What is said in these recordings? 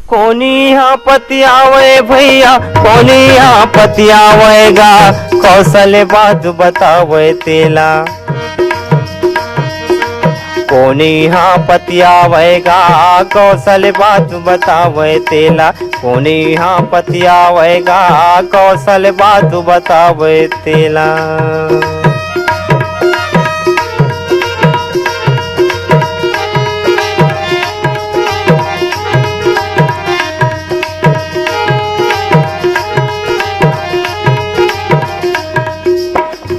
कोणी यहाँ पतियावे भैया, कोणी यहाँ पतियावेगा, कौशल बात बतावे तेला। कोणी यहाँ पतियावेगा, कौशल बात बतावे तेला। कोणी यहाँ पतियावेगा, कौशल बात बतावे तेला।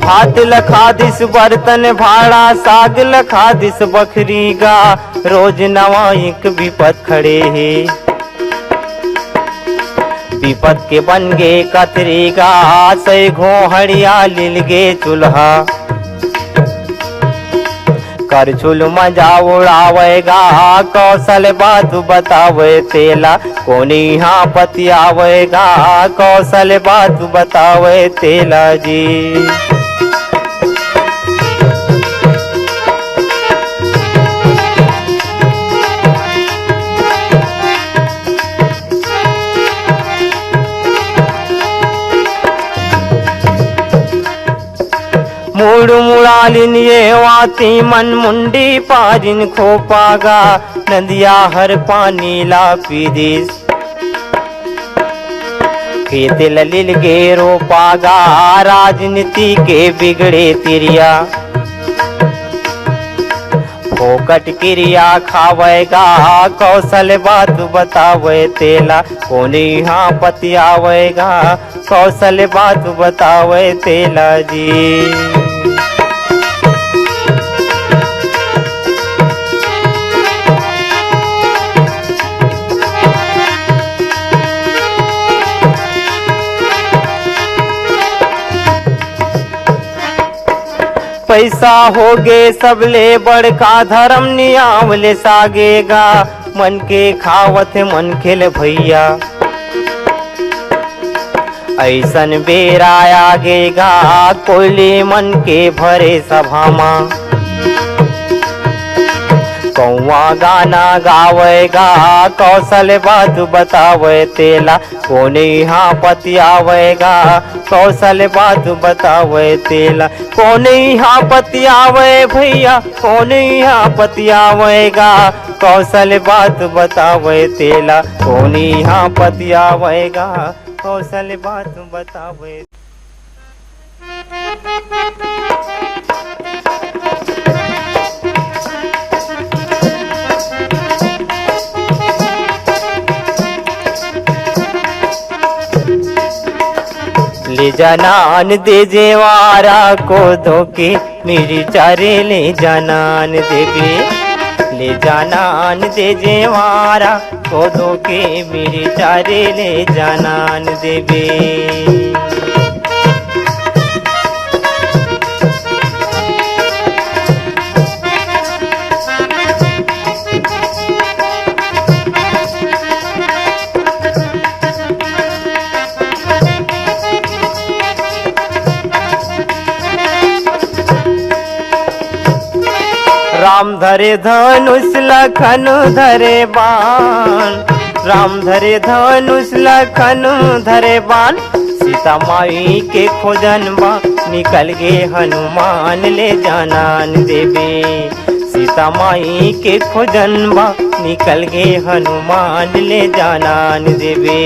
भात लखा दिस बर्तन भाड़ा, साग लखा दिस बकरी गा, रोज नवा एक विपत खड़े है। विपत के बन गे कतरी गा, सै घोहड़िया लिल गे चूल्हा। करछुल मजा उड़ावेगा, कौशल बात बतावे तेला। कोनी यहाँ पतियावेगा, कौशल बात बतावे तेला जी। मूड मुड़ालिन ये वाती मन मुंडी पारिन खोपागा, नदिया हर पानी ला पीदिस। खेत ललिल गे रोपागा, राजनीति के बिगड़े तिरिया। फोकट क्रिया खावेगा, कौशल बात बतावे तेला। कोनी यहाँ पतियावेगा, कौशल बात बतावे तेला जी। पैसा होगे सबले बड़का धर्म, नियावले सागेगा, मन के खावत मन खेल भैया। ऐसन बेरा आगेगा, कोयले मन के भरे सभा माँ। कौआ गाना गावेगा, कौशल बात बतावे तेला। कोने यहाँ पतियावेगा, कौशल बात बतावे तेला। कोने यहाँ पतियावे भैया, कोने यहाँ पतियावेगा, कौशल बात बतावे तेला। कोने यहाँ पतियावेगा, कौशल बात बतावे। ले जानान दे जेवारा को धोके, मेरी चारे ले जानान देवे। ले जानान दे जेवारा को धोके, मेरी चारे ले जानान देवे। राम धरे धनुष लखन धरे बाण, राम धरे धनुष लखन धरे बाण। सीता माई के खोजन बा, निकल गे हनुमान ले जानान देवे। सीता माई के खोजन बा, निकल गे हनुमान ले जानान देवे।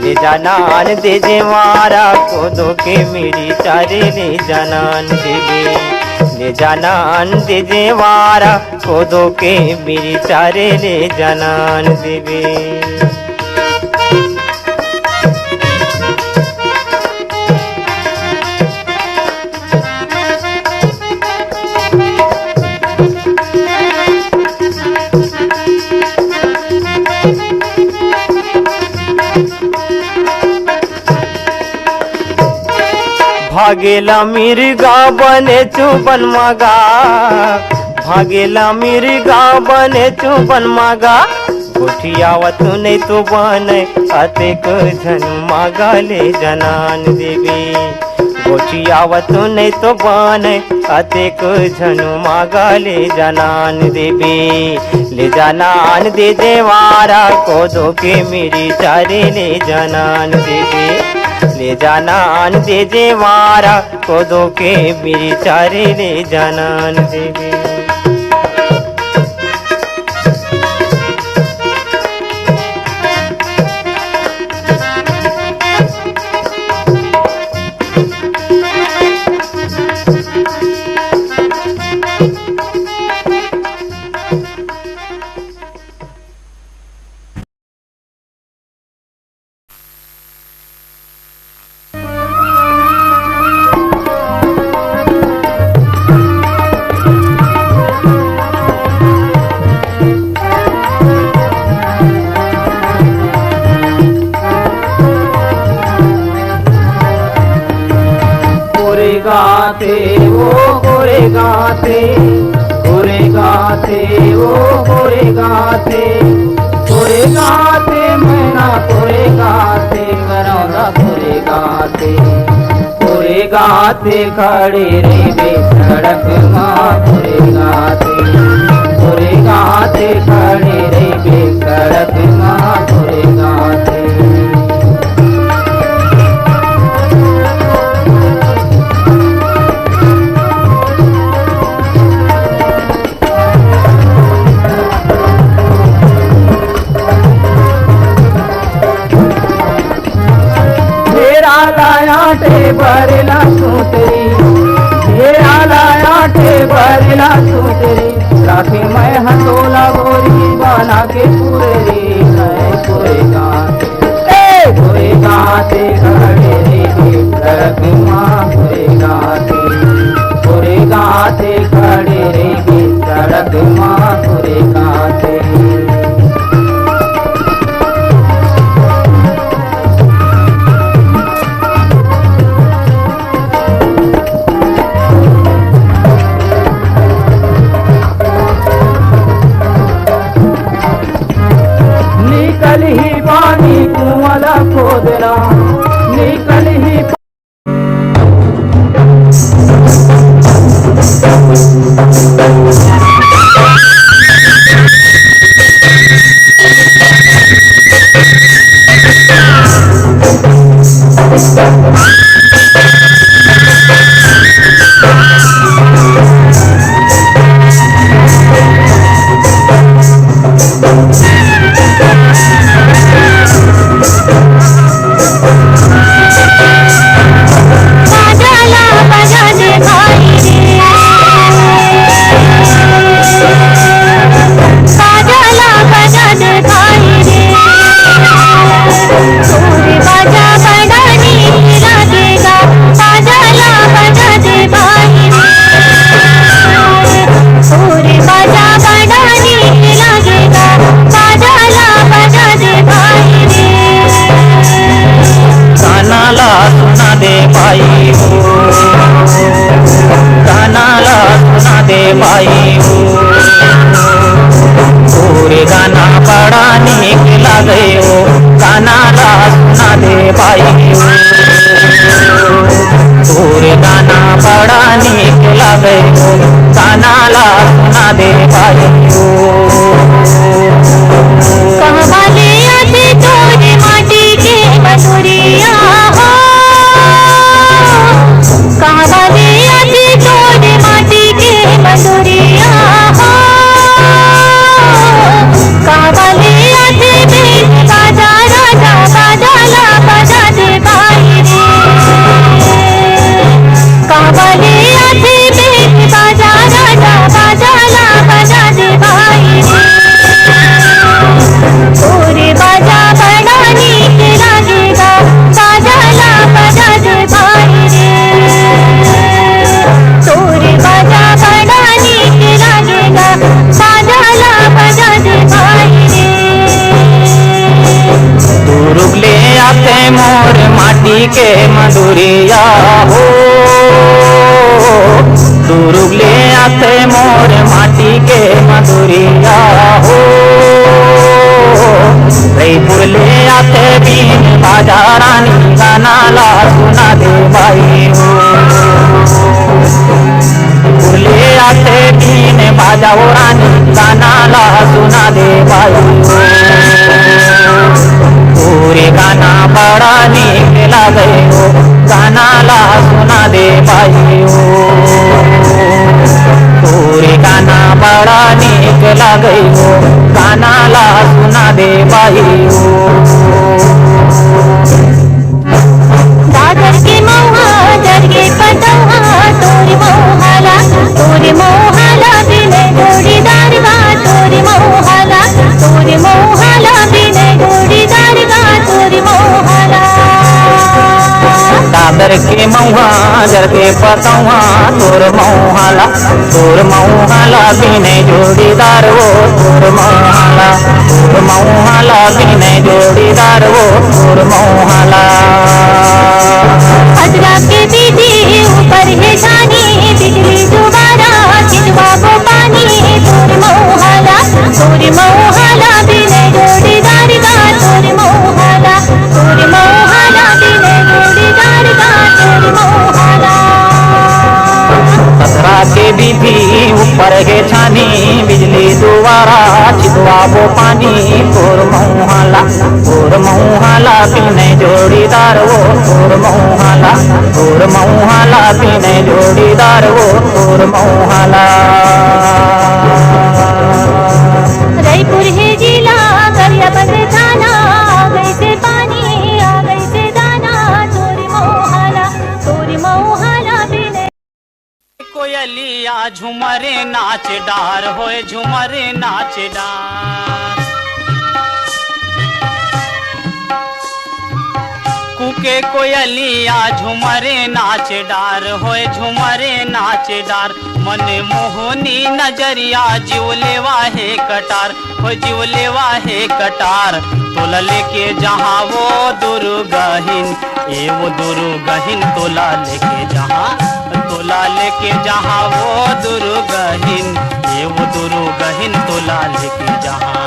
ले जानान दे जेवारा को धोके, मेरी चारे ले जानान देवे। ले जानान दे जेवारा को धोके, मेरी चारे ले जानान देवे। भागेला मिर्गा बने चुबन मागा, भागेला मिर्गा बने चुबन मागा। गोठियावत नहीं तो बने, अतेक झन मागा ले जानान देवे। आवत नहीं तो बन अतेक झनु मागा ले जानान देबे ले जानान दे देवारा को दो के मेरी चारे ले जानान देबे ले जानान दे देवारा को दो के मेरी चारे ले जानान देबे। गाते वो गोरे गाते वो गोरे गाते मैना गोरे गाते करौदा गोरे गाते खड़े रे बे सड़क माँ गोरे गाते खड़े रे बे सड़क माँ गोरे गाते। भरला सुतरी भरला सुतरी राखी मैं हथोला गोरी बना के पूरे गोरे गाते खड़े रे सड़क माँ गोरे गाते खड़े रे सड़क माँ गोरे गाते। निकल ही पानी कुआला खोदना निकल ही पूरे गाना बड़ा निक लगे हो गाना सुना दे भाई पूरे गाना बड़ा निक लगे हो गाना सुना दे भाई कहवाले आते तोरे माटी के मधुरिया कहवाले आते तोरे माटी के मधुरिया कहवाले आते बेन बाजा राजा बाजाला बजा दे भाई रे कहवाले आते बेन बाजा राजा बाजाला बजा दे भाई रे पूरे बाजा बड़ा नीक लागेगा बाजाला बजा दे भाई रे तोरे बाजा बड़ा नीक लागेगा बाजाला बजा दे भाई रे। दुरुगले आते मोर माटी के मधुरिया हो दुरुगले आते मोर माटी के मधुरिया हो जयपुर ले आते बीन बाजा रानी गाना ला सुना दे भाई हो ले आते बीन बाजाओ रानी गाना ला सुना दे भाई पूरे गाना बड़ा नीक लगे हो गाना ला सुना दे भाई पूरे गाना बड़ा नीक लगे हो गाना ला सुना दे भाई दादर के मऊहा जरगे पतवा तोरे मोहाला बिने जोड़ीदार गा तोरे मोहाला बिने जोड़ीदार गा तोरे मोहाला दादर के मऊहा जरगे पतवा तोर मऊहाला बिने जोड़ीदार वो तोर मऊहाला बिने जोड़ीदार वो तोर मऊहाला अजरा के बीती ऊपर है छानी बिजली दोबारा खिंचवा वो पानी तोरे मोहाला बिने जोड़ीदार गा तोरे मोहाला बिने जोड़ीदार गा तोरे मोहाला अजरा के बीती ऊपर है छानी बिजली दोबारा छिदवा वो पानी तोर मऊहाला बिने जोड़ीदार वो तोर मऊहाला बिने जोड़ीदार वो तोर मऊहाला रायपुर है जिला गरियाबंद थाना आ गई से पानी आ गई से दाना तोरे मोहाला बिने कोयलिया झुमरे नाच डार होए झुमरे नाच डार कुके कोयलिया झुमरे नाच डार होए झुमरे नाच डार मन मोहनी नजरिया जीवले वाहे कटार हो जीवले वाहे कटार तोला लेके जहाँ वो दुर्गहिन ए वो दुर्गहिन तोला लेके जहाँ वो दुर्गहिन ए वो दुर्गहिन तोला लेके जहाँ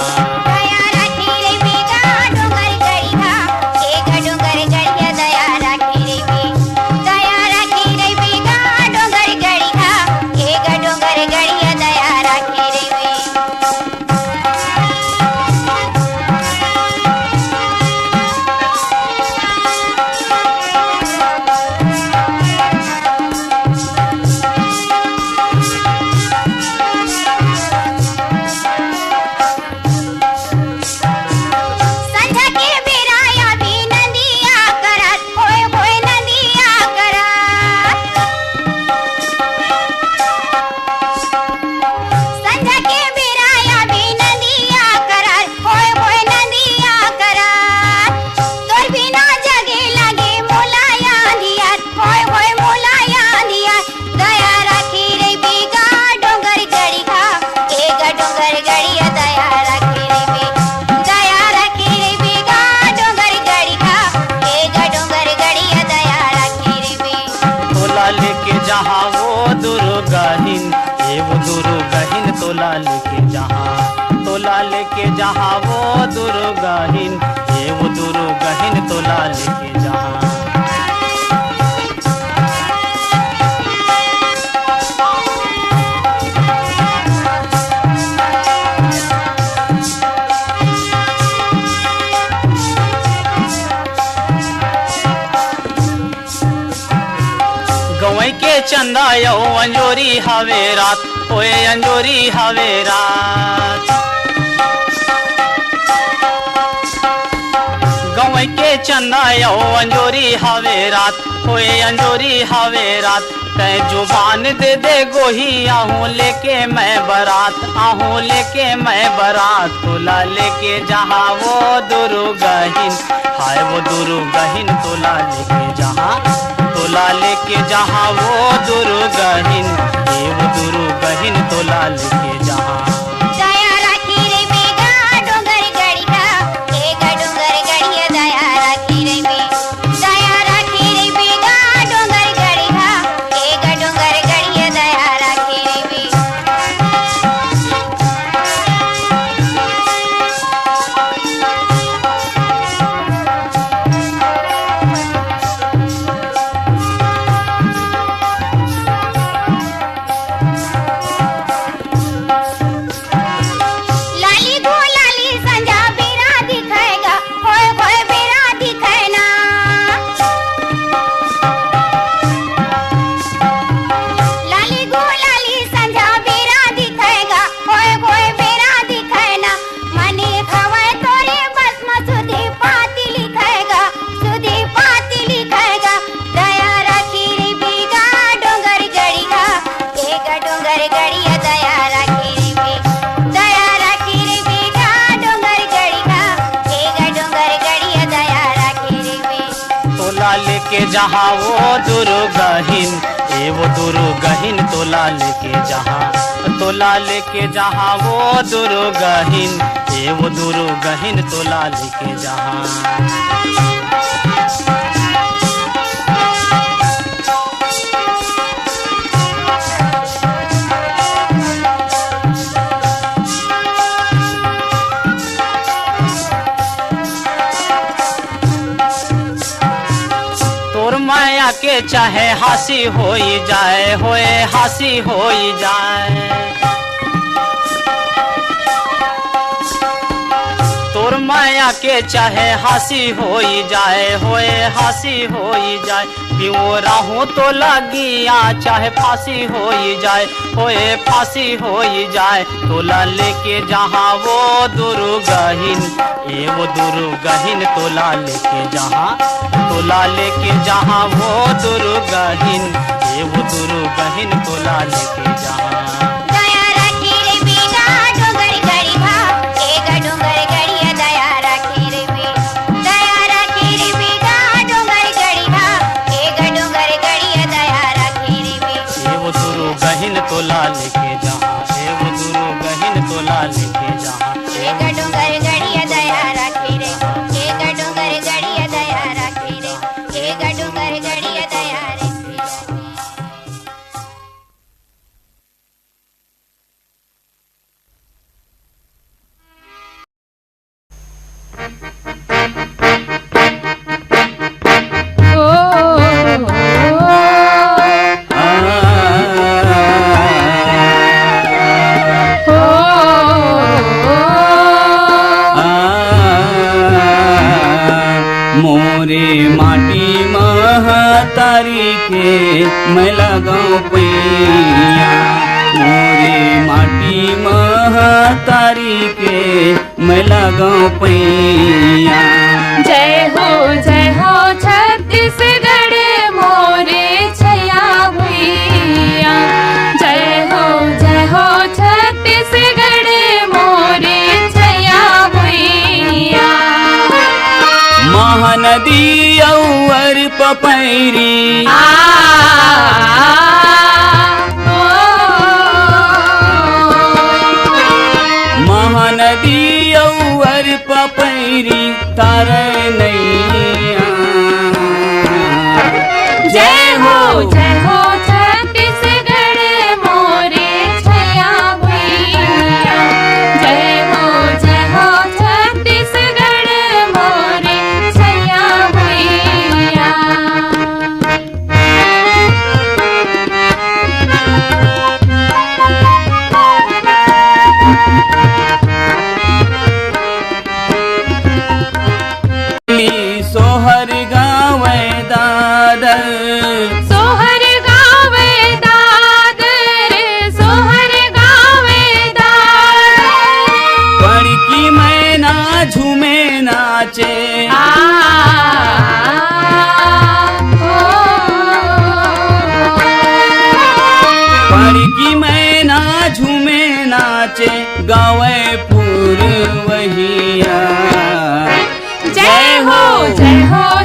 तोला लेके जहाँ वो दुर्गहिन ये वो दुर्गहिन तोला लेके जहाँ गवई के चंदा यो अंजोरी हवे रात ओए अंजोरी हवे रात गवई के चंदा यो अंजोरी हवे रात ओए अंजोरी हवे रात तै जुबान दे दे गोही आहूं लेके मैं बरात तोला लेके जहाँ वो दुर्गहिन हाय वो दुर्गहिन तोला लेके जहाँ वो दुर्गहिन ये वो दुर्गहिन तोला लेके जहाँ लेके जहाँ वो दुर्गहिन, ए वो दुर्गहिन तोला लेके जहाँ वो दुर्गहिन, ए वो दुर्गहिन तोला लेके जहाँ। माया के चाहे हासी होई जाए, होए हासी होई जाए, तोर माया के चाहे हासी होई जाए, होए हासी होई जाए, पियो राहू तो लगिया चाहे फांसी होई जाए, होए फांसी होई जाए, तोला लेके जहाँ वो दुर्गहिन, ए वो दुर्गहिन तोला लेके जहाँ, तोला लेके जहाँ वो दुर्गहिन, ए वो दुर्गहिन तोला लेके जहाँ। दया राखी रे बीना डोंगर गड़ी भा, एगा डोंगर गड़िया दया राखी रे बी, दया राखी रे बीना डोंगर गड़ी भा, एगा डोंगर गड़िया दया राखी रे बी। ए वो दुर्गहिन तोला लेके जहाँ, ए वो दुर्गहिन तोला लेके जहाँ, एगा डोंगर गड़िया दया राखी रे, एगा डोंगर गड़िया दया राखी रे, एगा डोंगर गड़िया दया राखी रे। मोरे माटी महतारी के मैं लगाऊं पैया, मोरे माटी महतारी के मैं लगाऊं पैया। जय हो छत्तीसगढ़ मोरे छैया भैया, जय हो छत्तीसगढ़ मोरे छैया भैया। महानदी और पपैरी महानदी और पपैरी तार नैया। जय हो छत्तीसगढ़ मोरे छैया भैया, जय हो छत्तीसगढ़ मोरे छैया भैया। सोहर गावे दादर, सोहर गावे दादर, सोहर गावे दादर। पड़की मैना झूमे नाचे, पड़की मैना झूमे नाचे, गावे पूर्वहिया। जय हो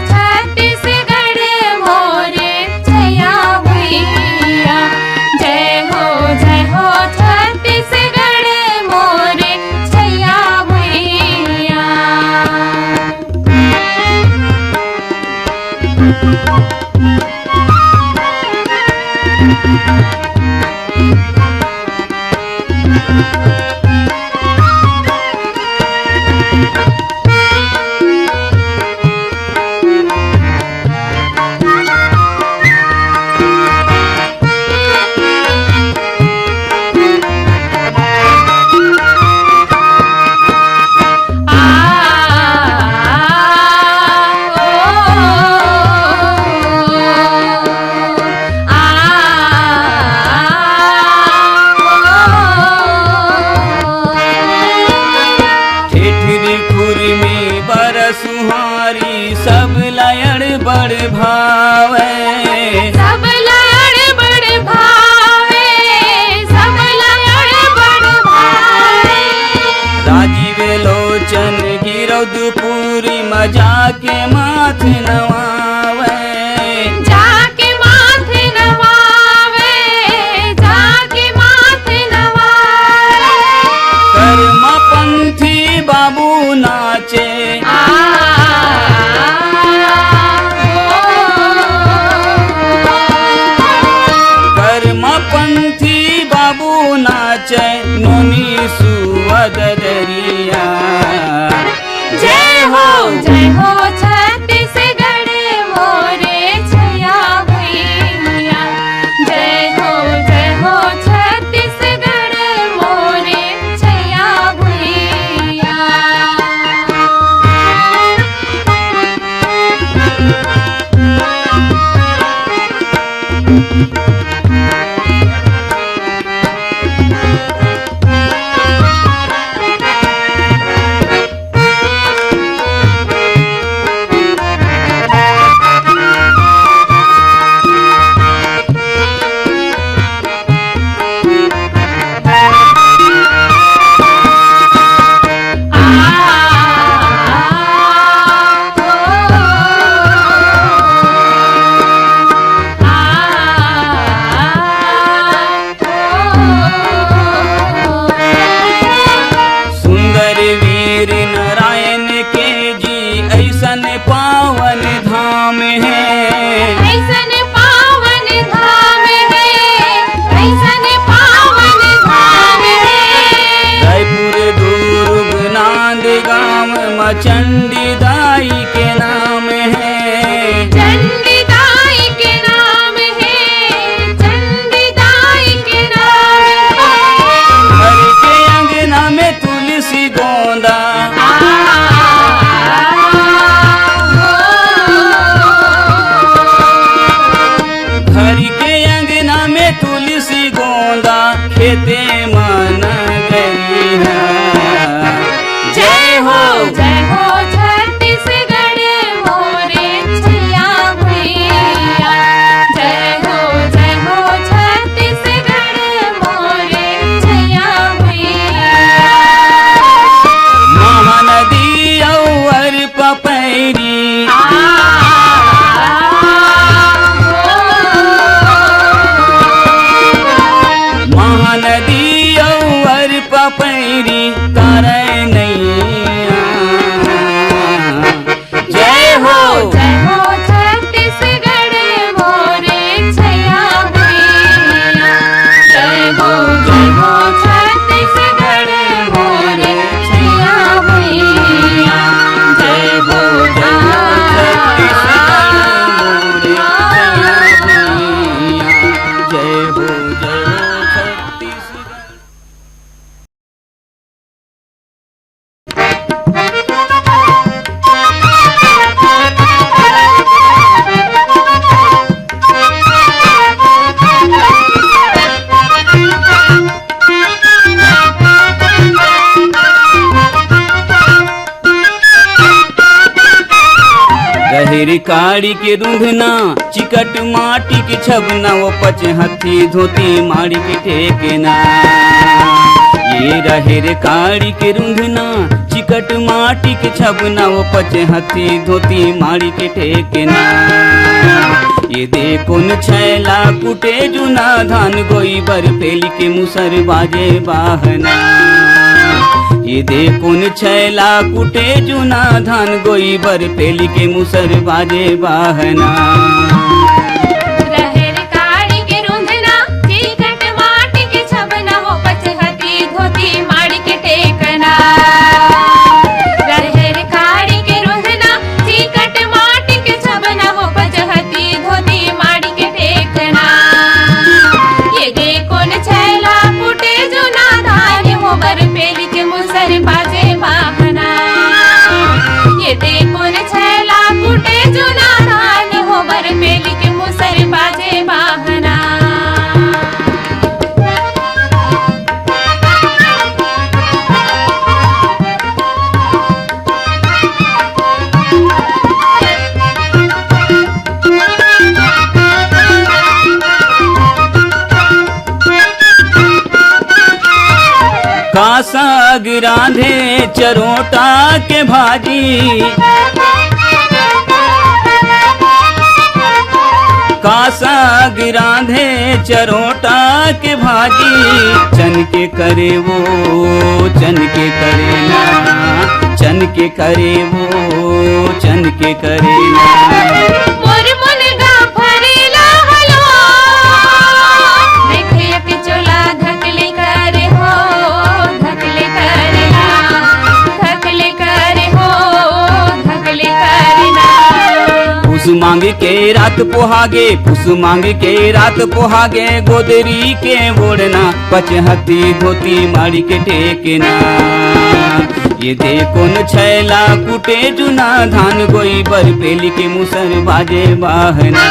छत्तीसगढ़ मोरे छैया भैया, जय हो छत्तीसगढ़ मोरे छैया भैया। सुहारी सब लयड़ बड़ भावे, सब लयड़ बड़ भावे, सब लयड़ बड़ भावे। राजीव लोचन गिरौदपुरी मजा के माथ नवावे, पंथी बाबू नाचे कर्म पंथी बाबू नाचे नोनी सुअद दरिया जय हो छत्तीसगढ़ मोरे छैया भैया जय हो छत्तीसगढ़ मोरे छैया भैया सुंदर वीर नारायण के जी ऐसन पावन धाम है ऐसन पावन धाम है ऐसन पावन धाम है रायपुर दुर्ग नांद गांव में चंडी दाई के नाम है चंडीदाई के नाम है चंडीदाई के नाम है घर के अंगना में तुलसी गोंदा घर के अंगना में तुलसी गोंदा खेते मन गरिया जय हो छत्तीसगढ़ मोरे छैया भैया जय हो छत्तीसगढ़ मोरे छैया भैया महानदी और पपैरी महानदी और पपैरी तारे नैया जय हो छत्तीसगढ़ मोरे छैया भैया जय हो छत्तीसगढ़ मोरे छैया भैया जय हो जय हो छत्तीसगढ़। गहरी काड़ी के रूंधना चिकट माटी के छबना वो पच हथी धोती माड़ी के टेकना ये रहेर काड़ी के रूंधना चिकट माटी के छबना वो पच हथी धोती माड़ी के टेकना ये देखो न छैला कुटे जुना धान गोई बर पेली के मुसर बाजे बाहना ये देखो न छैला कुटे जुना धान गोई बर पेली के मुसर बाजे बाहना रहेर काड़ी के रूंधना चिकट माटी के छबना वो पचहती धोती माड़ी के टेकना रहेर काड़ी के रूंधना चिकट माटी के छबना वो पचहती धोती माड़ी के टेकना ये देखो न छैला कुटे जुना धान हो बर पेली के मुसर बाजे बाहना ये देखो न छैला कुटे जुना धान हो बर पेली के मुसर बाजे बाहना का साग रांधे चरोटा के भाजी कासा गिराधे चरोटा के भाजी चन के करे वो चन के करे ना चन के करे वो चन के करे ना मोर मुनगा फरेला हलो देखे के चोला धकले करे हो धकले करे ना धकले करे हो धकले करे ना पुस मांग के रात पोहागे पुस मांग के रात पोहागे गोदरी के ओढ़ना पचहती धोती मारी के टेकना ये देखो न छैला कुटे जुना धान गोई बर पेली के मुसर बाजे बाहना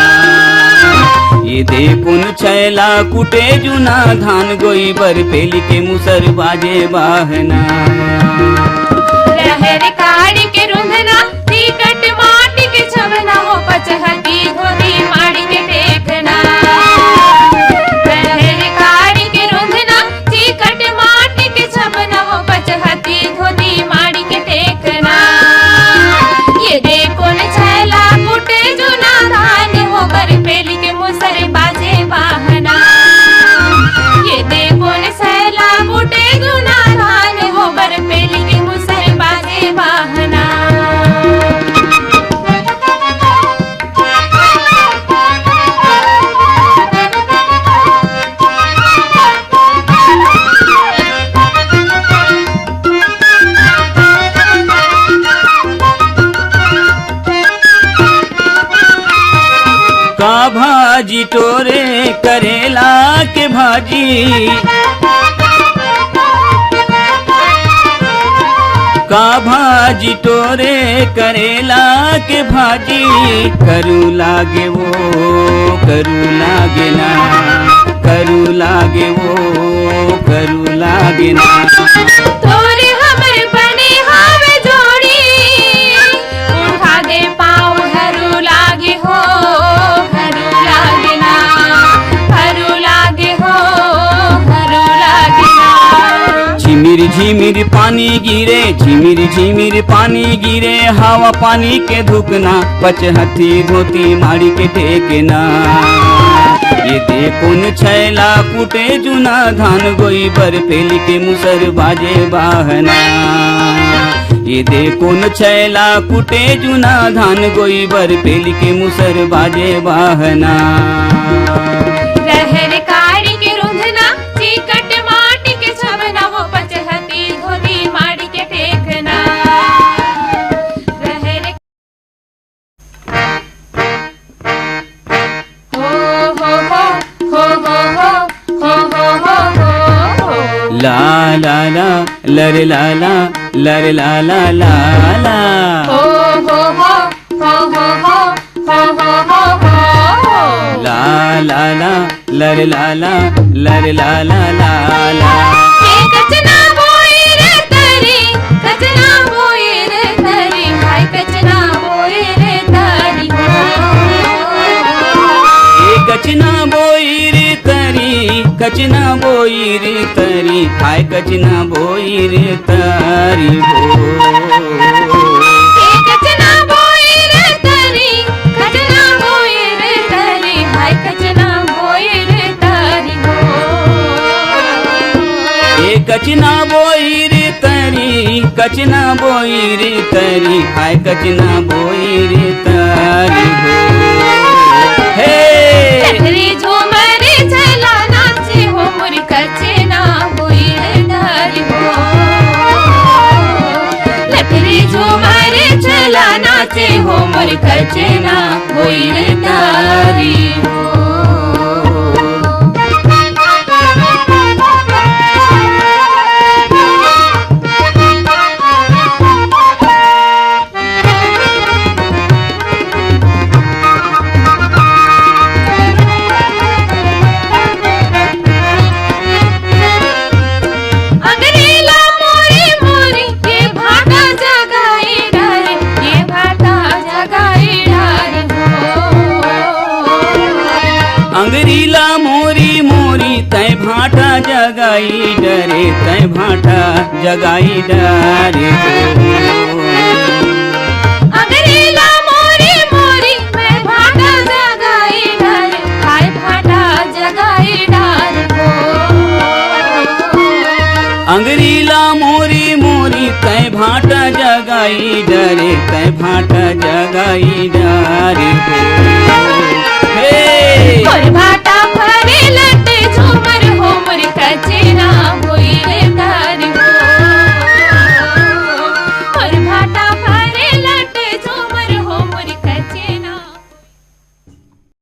ये देखो न छैला कुटे जुना धान गोई बर पेली के मुसर बाजे बाहना रहर काड़ी के रुंधना टिकट माटी के छवना हो पचहती धोती माड़ी के टेकना रहर काड़ी के रुंधना टिकट माटी के छवना हो पचहती धोती माड़ी के टेकना ये देखो न छैला कुटे जुना धान हो बर पेली के मुसर बाजे बाहना ये देखो न छैला कुटे जुना धान हो बर पेली के मुसर बाजे बाहना का भाजी टोरे करेला के भाजी का भाजी टोरे करेला के भाजी करू लागे वो करू लागे ना करू लागे वो करू लागे ना तोरे हमर बने हावे जोड़ी उठा दे पाँव हरू लागे हो हरू लागे ना हरू लागे हो हरू लागे ना झिमिर झिमिर पानी गिरे झिमिर झिमिर पानी गिरे हवा पानी के धुकना पचहती धोती मारी के टेकना ये देखो न छैला कुटे जुना धान गोई बर पेली के मुसर बाजे बाहना ये देखो न छैला कुटे जुना धान गोई बर पेली के मुसर बाजे बाहना रहर काड़ी के रुंधना टिकट माटी के छवना हो पचहती धोती माड़ी के टेकना रहर ला ला ला लरे ला ला लरे ला ला ला ला ला ला ला लरे ला ला लरे ला ला ला ला कचना बोए रे तरी कचना बोए रे तरी भाई कचना बोए रे तरी कचना बोई रे तरी कचना बोई रे तरी हाय कचना बोई रे तरी हो कचना बोए रे तरी कचना बोए रे तरी भाई कचना बोए रे तरी ए कचना बोई रे तरी कचना बोई रे तरी हाय कचना बोई रे तरी हो हे लहरी झूमरे चला नाचे हो मुरी कचना बोए रे तरी हो लहरी झूमरे चला नाचे हो मुरी कचना बोए रे तरी हो अंगरेला मोरी मोरी ये भाटा जगाई डारे ये भाटा जगाई डारे हो अंगरीला मोरी मोरी तय भाटा जगाई डरे तय भाटा जगाई डरे हो अंगरेला मोरी मोरी मैं भाटा जगाई डारे अंगरीला मोरी मोरी तय भाटा जगाई डरे तय भाटा जगाई डरे हो हे और भाट